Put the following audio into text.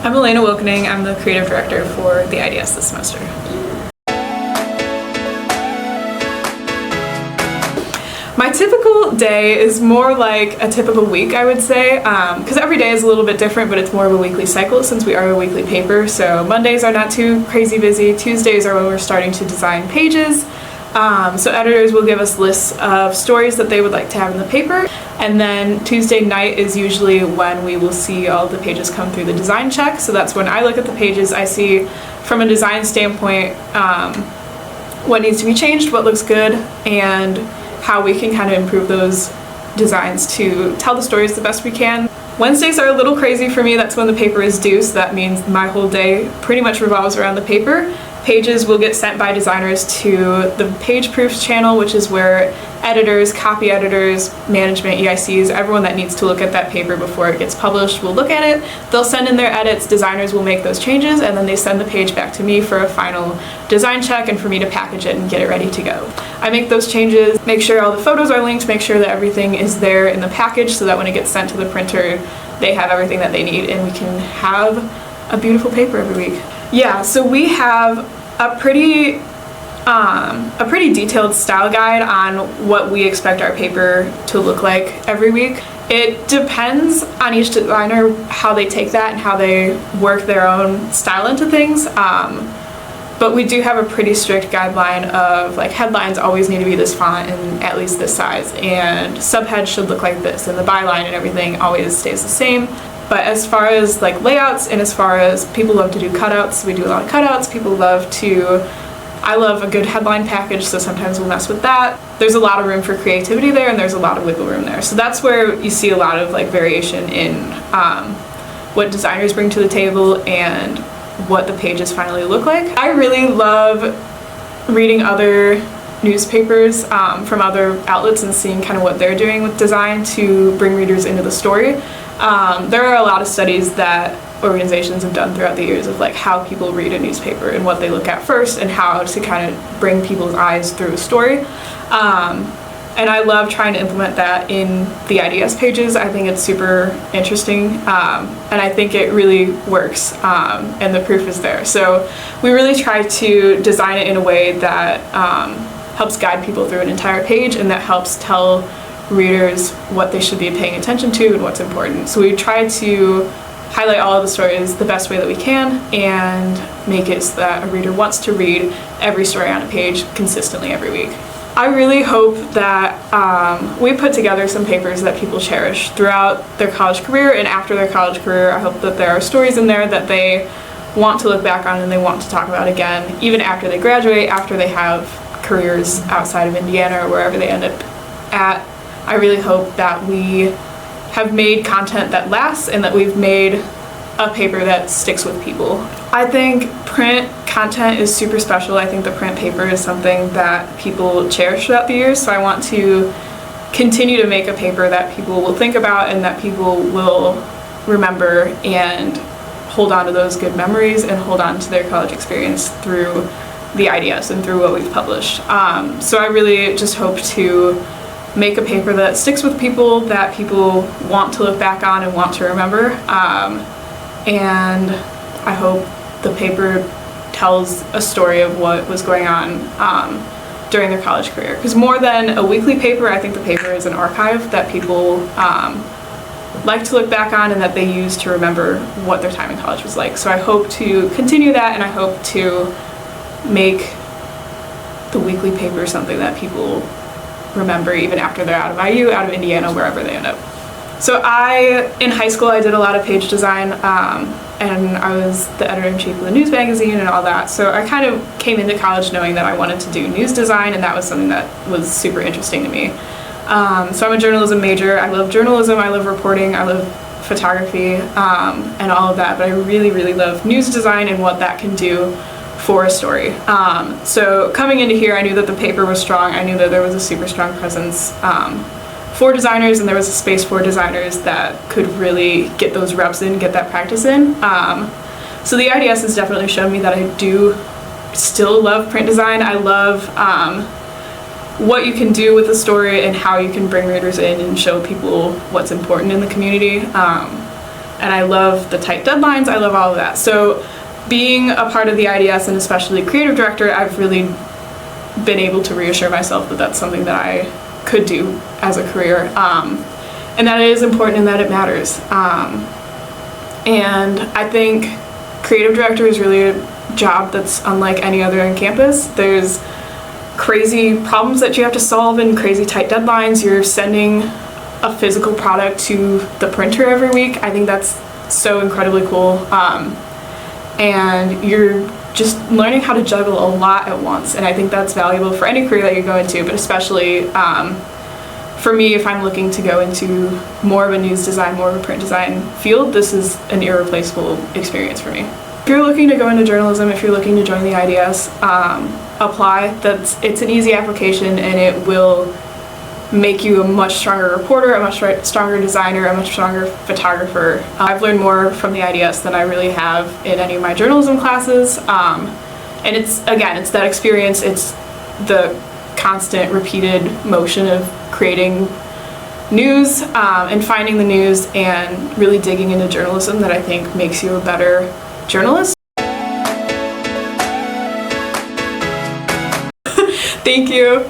I'm Elena Wilkening. I'm the creative director for the IDS this semester. My typical day is more like a typical week, I would say, because every day is a little bit different, but it's more of a weekly cycle since we are a weekly paper. So Mondays are not too crazy busy. Tuesdays are when we're starting to design pages. So editors will give us lists of stories that they would like to have in the paper. And then Tuesday night is usually when we will see all the pages come through the design check. So that's when I look at the pages, I see from a design standpoint what needs to be changed, what looks good, and how we can kind of improve those designs to tell the stories the best we can. Wednesdays are a little crazy for me. That's when the paper is due, so that means my whole day pretty much revolves around the paper. Pages will get sent by designers to the page proofs channel, which is where editors, copy editors, management, EICs, everyone that needs to look at that paper before it gets published will look at it. They'll send in their edits, designers will make those changes, and then they send the page back to me for a final design check and for me to package it and get it ready to go. I make those changes, make sure all the photos are linked, make sure that everything is there in the package so that when it gets sent to the printer, they have everything that they need and we can have a beautiful paper every week. Yeah, so we have a pretty detailed style guide on what we expect our paper to look like every week. It depends on each designer how they take that and how they work their own style into things. But we do have a pretty strict guideline of like headlines always need to be this font and at least this size, and subheads should look like this, and the byline and everything always stays the same. But as far as like layouts and as far as people love to do cutouts, we do a lot of cutouts. I love a good headline package, so sometimes we'll mess with that. There's a lot of room for creativity there and there's a lot of wiggle room there. So that's where you see a lot of like variation in what designers bring to the table and what the pages finally look like. I really love reading other newspapers from other outlets and seeing kind of what they're doing with design to bring readers into the story. There are a lot of studies that organizations have done throughout the years of like how people read a newspaper and what they look at first and how to kind of bring people's eyes through a story. And I love trying to implement that in the IDS pages. I think it's super interesting and I think it really works and the proof is there. So we really try to design it in a way that helps guide people through an entire page and that helps tell readers what they should be paying attention to and what's important. So we try to highlight all of the stories the best way that we can and make it so that a reader wants to read every story on a page consistently every week. I really hope that we put together some papers that people cherish throughout their college career and after their college career. I hope that there are stories in there that they want to look back on and they want to talk about again, even after they graduate, after they have careers outside of Indiana or wherever they end up at. I really hope that we have made content that lasts and that we've made a paper that sticks with people. I think print content is super special. I think the print paper is something that people cherish throughout the years, so I want to continue to make a paper that people will think about and that people will remember and hold on to those good memories and hold on to their college experience through the IDS and through what we've published. So I really just hope to make a paper that sticks with people, that people want to look back on and want to remember. And I hope the paper tells a story of what was going on during their college career. Because more than a weekly paper, I think the paper is an archive that people like to look back on and that they use to remember what their time in college was like. So I hope to continue that, and I hope to make the weekly paper something that people remember even after they're out of IU, out of Indiana, wherever they end up. So in high school, I did a lot of page design and I was the editor-in-chief of the news magazine and all that. So I kind of came into college knowing that I wanted to do news design, and that was something that was super interesting to me. So I'm a journalism major. I love journalism, I love reporting, I love photography and all of that, but I really, really love news design and what that can do for a story. So coming into here, I knew that the paper was strong. I knew that there was a super strong presence for designers, and there was a space for designers that could really get those reps in, get that practice in. So the IDS has definitely shown me that I do still love print design. I love what you can do with a story and how you can bring readers in and show people what's important in the community. and I love the tight deadlines. I love all of that. So being a part of the IDS and especially creative director, I've really been able to reassure myself that that's something that I could do as a career, and that it is important and that it matters. And I think creative director is really a job that's unlike any other on campus. There's crazy problems that you have to solve and crazy tight deadlines. You're sending a physical product to the printer every week. I think that's so incredibly cool. And you're just learning how to juggle a lot at once. And I think that's valuable for any career that you go into, but especially for me, if I'm looking to go into more of a news design, more of a print design field, this is an irreplaceable experience for me. If you're looking to go into journalism, if you're looking to join the IDS, apply. It's an easy application, and it will make you a much stronger reporter, a much stronger designer, a much stronger photographer. I've learned more from the IDS than I really have in any of my journalism classes. And it's that experience, it's the constant repeated motion of creating news and finding the news and really digging into journalism that I think makes you a better journalist. Thank you.